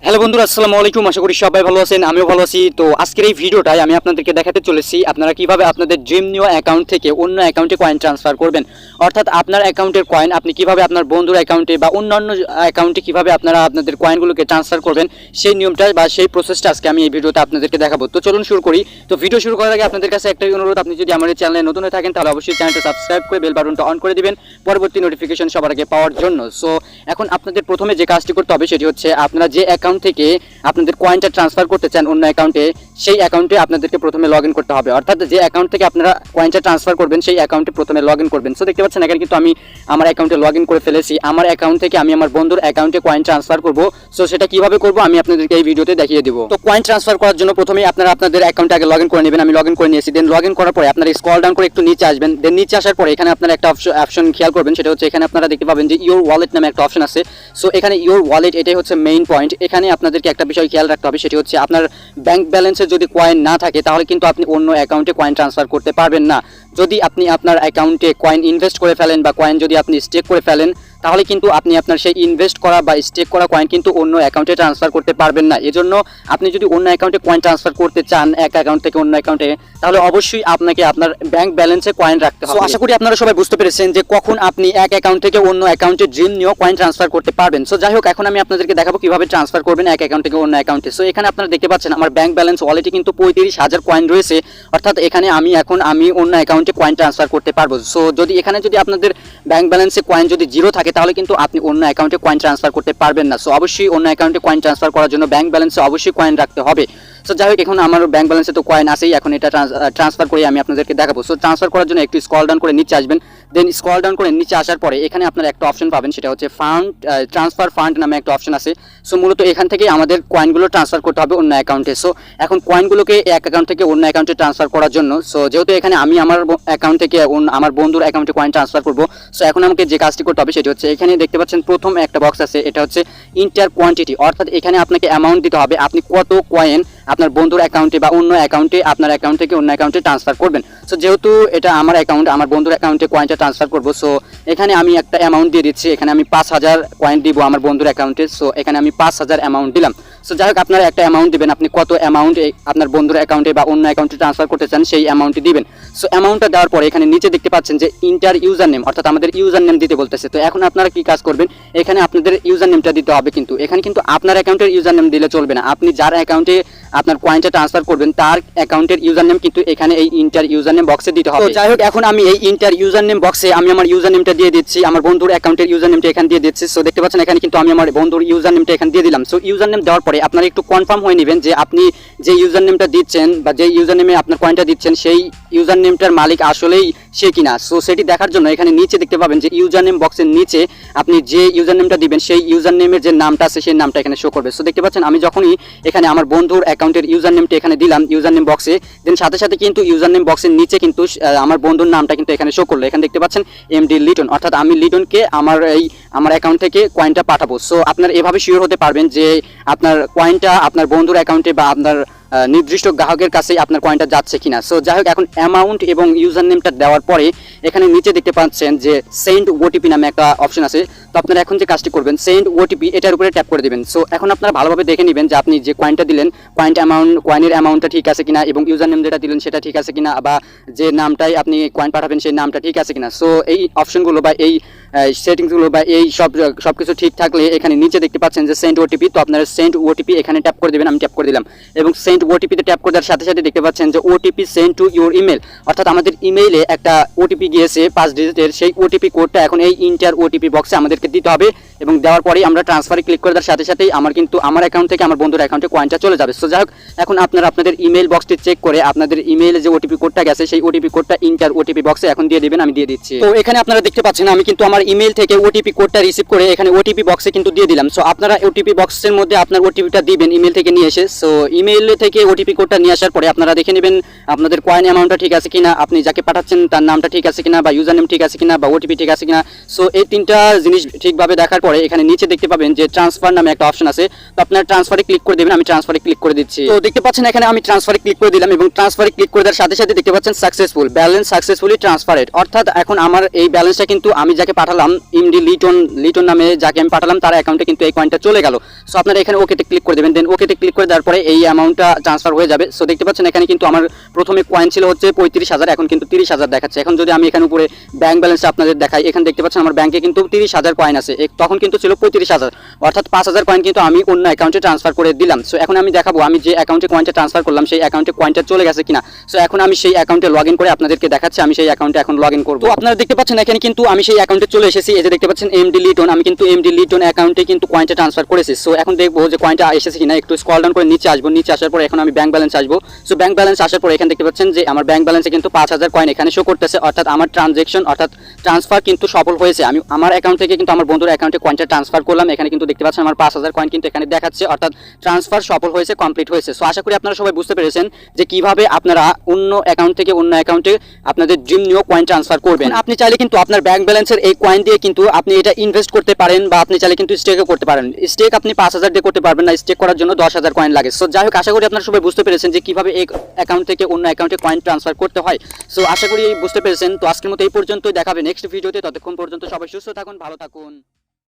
Hello বন্ধুরা, আসসালামু আলাইকুম। আশা করি সবাই ভালো আছেন, আমিও ভালো আছি। তো আজকের এই ভিডিওটায় আমি আপনাদেরকে দেখাতে চলেছি আপনারা কিভাবে আপনাদের ড্রিম নিও অ্যাকাউন্ট থেকে অন্য অ্যাকাউন্টে কয়েন ট্রান্সফার করবেন। অর্থাৎ আপনার অ্যাকাউন্টের কয়েন আপনি কিভাবে আপনার বন্ধুর অ্যাকাউন্টে বা অন্যান্য অ্যাকাউন্টে কিভাবে আপনারা আপনাদের কয়েনগুলোকে ট্রান্সফার করবেন, সেই নিয়মটা বা সেই প্রসেসটা আজকে আমি এই ভিডিওতে আপনাদেরকে দেখাবো। তো চলুন শুরু করি। তো ভিডিও শুরু করার আগে আপনাদের কাছে একটাই অনুরোধ, আপনি যদি আমার এই চ্যানেলে নতুন হয়ে থাকেন তাহলে অবশ্যই চ্যানেলটা সাবস্ক্রাইব করে বেল বাটনটা অন করে দিবেন পরবর্তী নোটিফিকেশন সবার আগে পাওয়ার জন্য। সো এখন আপনাদের প্রথমে যে কাজটি করতে হবে সেটি হচ্ছে আপনারা যে অ্যাকাউন্ট থেকে আপনাদের কয়েনটা ট্রান্সফার করতে চান অন্য অ্যাকাউন্টে, সেই অ্যাকাউন্টে আপনাদেরকে প্রথমে লগ ইন করতে হবে। অর্থাৎ যে অ্যাকাউন্ট থেকে আপনারা কয়েনটা ট্রান্সফার করবেন সেই অ্যাকাউন্টে প্রথমে লগ ইন করবেন। সো দেখতে পাচ্ছেন এখানে কিন্তু আমি আমার অ্যাকাউন্টে লগ ইন করে ফেলেছি। আমার অ্যাকাউন্ট থেকে আমি আমার বন্ধুর অ্যাকাউন্টে কয়েন ট্রান্সফার করব। সো সেটা কিভাবে করব আমি আপনাদেরকে এই ভিডিওতে দেখিয়ে দেবো। তো কয়েন ট্রান্সফার করার জন্য প্রথমেই আপনারা আপনাদের অ্যাকাউন্টে আগে লগ ইন করে নেবেন। আমি লগ ইন করে নিয়েছি। দেন লগ ইন করার পরে আপনারা স্ক্রল ডাউন করে একটু নিচে আসবেন। দেন নিচে আসার পরে এখানে আপনারা একটা অপশন খেয়াল করবেন, সেটা হচ্ছে এখানে আপনারা দেখতে পাবেন যে ইওর ওয়ালেট নামে একটা অপশন আছে। সো এখানে ইওর ওয়ালেট এটাই হচ্ছে মেইন পয়েন্ট। এখানে আপনাদেরকে একটা বিষয় খেয়াল রাখতে হবে, সেটি হচ্ছে আপনার ব্যাংক ব্যালেন্সে যদি কয়েন না থাকে তাহলে কিন্তু আপনি অন্য অ্যাকাউন্টে কয়েন ট্রান্সফার করতে পারবেন না। যদি আপনি আপনার অ্যাকাউন্টে কয়েন ইনভেস্ট করে ফেলেন বা কয়েন যদি আপনি স্টেক করে ফেলেন তাহলে কিন্তু আপনি আপনার সেই ইনভেস্ট করা বা স্টেক করা কয়েন কিন্তু অন্য অ্যাকাউন্টে ট্রান্সফার করতে পারবেন না। এজন্য আপনি যদি অন্য অ্যাকাউন্টে কয়েন ট্রান্সফার করতে চান এক অ্যাকাউন্ট থেকে অন্য অ্যাকাউন্টে, তাহলে অবশ্যই আপনাকে আপনার ব্যাংক ব্যালেন্সে কয়েন রাখতে হবে। আশা করি আপনারা সবাই বুঝতে পেরেছেন যে কখন আপনি এক অ্যাকাউন্ট থেকে অন্য অ্যাকাউন্টে ড্রিম নিও কয়েন ট্রান্সফার করতে পারবেন। সো যাই হোক, এখন আমি আপনাদেরকে দেখাবো কিভাবে ট্রান্সফার করবেন এক অ্যাকাউন্ট থেকে অন্য অ্যাকাউন্টে। সো এখানে আপনারা দেখতে পাচ্ছেন আমার ব্যাংক ব্যালেন্স ওয়ালেটে কিন্তু 35,000 কয়েন রয়েছে। অর্থাৎ এখানে আমি অন্য অ্যাকাউন্টে কয়েন ট্রান্সফার করতে পারবো। সো যদি এখানে যদি আপনাদের ব্যাংক ব্যালেন্সে কয়েন যদি জিরো থাকে তাহলে কিন্তু আপনি অন্য অ্যাকাউন্টে কয়েন ট্রান্সফার করতে পারবেন না। সো অবশ্যই অন্য অ্যাকাউন্টে কয়েন ট্রান্সফার করার জন্য ব্যাংক ব্যালেন্সে অবশ্যই কয়েন রাখতে হবে। সো যাই হোক, এখন আমার ব্যাংক ব্যালেন্সে তো কয়েন আছেই, এখন এটা ট্রান্সফার করে আমি আপনাদেরকে দেখাবো। সো ট্রান্সফার করার জন্য একটু স্ক্রল ডাউন করে নিচে আসবেন। দেন স্ক্রল ডাউন করে নিচে আসার পরে এখানে আপনারা একটা অপশন পাবেন, সেটা হচ্ছে ট্রান্সফার ফান্ড নামে একটা অপশন আছে। সো মূলত এখান থেকে আমাদের কয়েনগুলো ট্রান্সফার করতে হবে অন্য অ্যাকাউন্টে। সো এখন কয়েনগুলোকে এক অ্যাকাউন্ট থেকে অন্য অ্যাকাউন্টে ট্রান্সফার করার জন্য, সো যেহেতু এখানে আমি আমার অ্যাকাউন্ট থেকে আমার বন্ধুর অ্যাকাউন্টে কয়েন ট্রান্সফার করবো, সো এখন আমাকে যে কাজটি করতে হবে সেটি হচ্ছে এখানে দেখতে পাচ্ছেন প্রথম একটা বক্স আছে, এটা হচ্ছে ইন্টার কোয়ান্টিটি। অর্থাৎ এখানে আপনাকে অ্যামাউন্ট দিতে হবে, আপনি কত কয়েন আপনার বন্ধুর অ্যাকাউন্টে বা অন্য অ্যাকাউন্টে আপনার অ্যাকাউন্ট থেকে অন্য অ্যাকাউন্টে ট্রান্সফার করবেন। সো যেহেতু এটা আমার অ্যাকাউন্ট, আমার বন্ধুর অ্যাকাউন্টে কয়েনটা ট্রান্সফার করবো, সো এখানে আমি একটা অ্যামাউন্ট দিয়ে দিচ্ছি। এখানে আমি 5,000 কয়েন দিব আমার বন্ধুর অ্যাকাউন্টে। সো এখানে আমি 5,000 অ্যামাউন্ট দিলাম। সো যাই হোক, আপনারা একটা অ্যামাউন্ট দিবেন, আপনি কত অ্যামাউন্ট আপনার বন্ধুর অ্যাকাউন্টে বা অন্য অ্যাকাউন্টে ট্রান্সফার করতে চান সেই অ্যামাউন্টটি দিবেন। সো অ্যামাউন্টটা দেওয়ার পরে এখানে নিচে দেখতে পাচ্ছেন যে ইন্টার ইউজার নেম, অর্থাৎ আমাদের ইউজার নেম দিতে বলতেছে। তো এখন আপনারা কি কাজ করবেন, এখানে আপনাদের ইউজার নেমটা দিতে হবে। কিন্তু এখানে কিন্তু আপনার অ্যাকাউন্টের ইউজার নেম দিলে চলবে না, আপনি যার অ্যাকাউন্টে আপনার কয়েনটা ট্রান্সফার করবেন তার অ্যাকাউন্টের ইউজার নেম কিন্তু এখানে এই ইন্টার ইউজার নেম বক্সে দিতে হবে। তো যাই হোক, এখন আমি এই ইন্টার ইউজার নেম বক্সে আমি আমার ইউজার নেমটা দিয়ে দিচ্ছি, আমার বন্ধুর অ্যাকাউন্টের ইউজার নেমটা এখানে দিয়ে দিচ্ছি। সো দেখতে পাচ্ছেন এখানে কিন্তু আমি আমার বন্ধুর ইউজার নেমটা এখানে দিয়ে দিলাম। সো ইউজার নেম দেওয়ার পরে আপনারা একটু কনফার্ম হয়ে নেবেন যে আপনি যে ইউজার নেমটা দিচ্ছেন বা যে ইউজার নেমে আপনার কয়েনটা দিচ্ছেন সেই ইউজার নেমটার মালিক আসলেই সে কিনা। সো সেটি দেখার জন্য এখানে নিচে দেখতে পাবেন যে ইউজার নেম বক্সের নিচে আপনি যে ইউজার নেমটা দিবেন সেই ইউজার নেমের যে নামটা আছে সেই নামটা এখানে শো করবে। সো দেখতে পাচ্ছেন আমি যখনই এখানে আমার বন্ধুর অ্যাকাউন্টের ইউজার নেমটা এখানে দিলাম ইউজার নেম বক্সে, দেন সাথে সাথে কিন্তু ইউজার নেম বক্সের নিচে কিন্তু আমার বন্ধুর নামটা কিন্তু এখানে শো করলো। এখানে দেখতে পাচ্ছেন এমডি লিটন, অর্থাৎ আমি লিটনকে আমার অ্যাকাউন্ট থেকে কয়েনটা পাঠাবো। সো আপনার এভাবে শিওর হতে পারবেন যে আপনার কয়েনটা আপনার বন্ধুর অ্যাকাউন্টে বা আপনার নির্দিষ্ট গ্রাহকের কাছে আপনার কয়েনটা যাচ্ছে কিনা। সো যাই হোক, এখন অ্যামাউন্ট এবং ইউজার নেমটা দেওয়ার পরে এখানে নিচে দেখতে পাচ্ছেন যে সেন্ড ওটিপি নামে একটা অপশন আছে। তো আপনারা এখন যে কাজটি করবেন সেন্ড ওটিপি এটার উপরে ট্যাপ করে দেবেন। সো এখন আপনারা ভালোভাবে দেখে নেবেন যে আপনি যে কয়েনটা দিলেন কয়েনের অ্যামাউন্টটা ঠিক আছে কিনা এবং ইউজার নেম যেটা দিলেন সেটা ঠিক আছে কিনা, বা যে নামটাই আপনি কয়েন পাঠাবেন সেই নামটা ঠিক আছে কিনা। সো এই অপশনগুলো বা এই সেটিংসগুলো বা এই সব কিছু ঠিক থাকলে এখানে নিচে দেখতে পাচ্ছেন যে সেন্ড ওটিপি। তো আপনারা সেন্ড ওটিপি এখানে ট্যাপ করে দেবেন। আমি ট্যাপ করে দিলাম এবং সেন্ড ওটিপিতে ট্যাপ করে দেওয়ার সাথে সাথে দেখতে পাচ্ছেন যে OTP send to your email, অর্থাৎ আমাদের ইমেইলে একটা ওটিপি গিয়েছে 5 ডিজিটের। সেই ওটিপি কোডটা এখন এই ইন্টার ওটিপি বক্সে আমাদেরকে দিতে হবে এবং দেওয়ার পরেই আমরা ট্রান্সফারে ক্লিক করে দেওয়ার সাথে সাথেই আমার অ্যাকাউন্ট থেকে আমার বন্ধুর অ্যাকাউন্টে কয়েনটা চলে যাবে। সো যাই হোক, এখন আপনারা আপনাদের ইমেল বক্সটি চেক করে আপনাদের ইমেইলে যে ওটিপি কোডটা গেছে সেই ওটিপি কোডটা ইন্টার ওটিপি বক্সে এখন দিয়ে দিবেন। আমি দিয়ে দিচ্ছি। তো এখানে আপনারা দেখতে পাচ্ছেন আমি কিন্তু আমার ইমেইল থেকে ওটিপি কোডটা রিসিভ করে এখানে ওটিপি বক্সে কিন্তু দিয়ে দিলাম। সো আপনারা ওটিপি বক্সের মধ্যে আপনার ওটিপিটা দিবেন ইমেল থেকে নিয়ে এসে। সো ইমেইল থেকে ওটিপি কোডটা নিয়ে আসার পরে আপনারা দেখে নেবেন আপনাদের কয়েন অ্যামাউন্টটা ঠিক আছে কিনা, আপনি যাকে পাঠাচ্ছেন তার নামটা ঠিক আছে কিনা, বা ইউজার নেম ঠিক আছে কিনা, বা ওটিপি ঠিক আছে কিনা। সো এই তিনটা জিনিস ঠিকভাবে দেখার পরে পরে এখানে নিচে দেখতে পাবেন যে ট্রান্সফার নামে একটা অপশন আছে, তো আপনারা ট্রান্সফারে ক্লিক করে দেবেন। আমি ট্রান্সফারে ক্লিক করে দিচ্ছি। তো দেখতে পাচ্ছেন এখানে আমি ট্রান্সফারে ক্লিক করে দিলাম এবং ট্রান্সফারে ক্লিক করে দেওয়ার সাথে সাথে দেখতে পাচ্ছেন সাকসেসফুল, ব্যালেন্স সাকসেসফুলি ট্রান্সফারেড। অর্থাৎ এখন আমার এই ব্যালেন্সটা কিন্তু আমি যাকে পাঠালাম এমডি লিটন নামে যাকে আমি পাঠালাম তার অ্যাকাউন্টে কিন্তু এই কয়েনটা চলে গেল। সো আপনারা এখানে ওকেতে ক্লিক করে দেবেন, দেন ওকেতে ক্লিক করে দেওয়ার পরে এই অ্যামাউন্টটা ট্রান্সফার হয়ে যাবে। সো দেখতে পাচ্ছেন এখানে কিন্তু আমার প্রথমে কয়েন ছিল হচ্ছে 35,000, এখন কিন্তু 30,000 দেখাচ্ছে। এখন যদি আমি এখানে উপরে ব্যাংক ব্যালেন্সটা আপনাদের দেখাই, এখানে দেখতে পাচ্ছেন আমার ব্যাংকে কিন্তু 30,000 কয়েন আছে, তখন কিন্তু ছিল 35,000, অর্থাৎ 5,000 কয়েন কিন্তু আমি অন্য অ্যাকাউন্টে ট্রান্সফার করে দিলাম। সো এখন আমি দেখাবো আমি যে অ্যাকাউন্টে কয়েনটা ট্রান্সফার করলাম সেই অ্যাকাউন্টে কয়েনটা চলে গেছে কিনা। সো এখন আমি সেই অ্যাকাউন্টে লগ ইন করে আপনাদেরকে দেখাচ্ছি, আমি সেই অ্যাকাউন্টে এখন লগ ইন করবো। তো আপনারা দেখতে পাচ্ছেন এখানে কিন্তু আমি সেই অ্যাকাউন্টে চলে এসেছি। এই যে দেখতে পাচ্ছেন এমডি লিটন, আমি কিন্তু এমডি লিটন অ্যাকাউন্টে কিন্তু কয়েনটা ট্রান্সফার করেছি। সো এখন দেখবো যে কয়েনটা এসেছে কিনা। একটু স্ক্রল ডাউন করে নিচে আসবো, নিচে আসার পর এখন আমি ব্যাংক ব্যালেন্স আসবো। সো ব্যাংক ব্যালেন্স আসার পর এখানে দেখতে পাচ্ছেন যে আমার ব্যাংক ব্যালেন্সে কিন্তু 5,000 কয়েন এখানে শো করতেছে, অর্থাৎ আমার ট্রানজেকশন অর্থাৎ ট্রান্সফার কিন্তু সফল হয়েছে। আমি আমার অ্যাকাউন্ট থেকে কিন্তু আমার বন্ধুর অ্যাকাউন্টে কয়েনটা ট্রান্সফার করলাম, এখানে কিন্তু দেখতে পাচ্ছেন আমার 5,000 কয়েন কিন্তু এখানে দেখাচ্ছে, অর্থাৎ ট্রান্সফার সফল হয়েছে, কমপ্লিট হয়েছে। সো আশা করি আপনারা সবাই বুঝতে পেরেছেন যে কিভাবে আপনারা অন্য অ্যাকাউন্ট থেকে অন্য অ্যাকাউন্টে আপনাদের ড্রিম নিও কয়েন ট্রান্সফার করবেন। আপনি চাইলে কিন্তু আপনার ব্যাংক ব্যালেন্সের এই কয়েন দিয়ে কিন্তু আপনি এটা ইনভেস্ট করতে পারেন, বা আপনি চাইলে কিন্তু স্টেকও করতে পারেন। স্টেক আপনি 5,000 দিয়ে করতে পারবেন না, স্টেক করার জন্য 10,000 কয়েন লাগে। সো যাই হোক, আশা করি আপনারা সবাই বুঝতে পেরেছেন যে কিভাবে এই অ্যাকাউন্ট থেকে অন্য অ্যাকাউন্টে কয়েন ট্রান্সফার করতে হয়। সো আশা করি বুঝতে পেরেছেন। তো আজকের মতো এই পর্যন্তই, দেখাবে নেক্সট ভিডিওতে। ততক্ষণ পর্যন্ত সবাই সুস্থ থাকুন, ভালো থাকুন।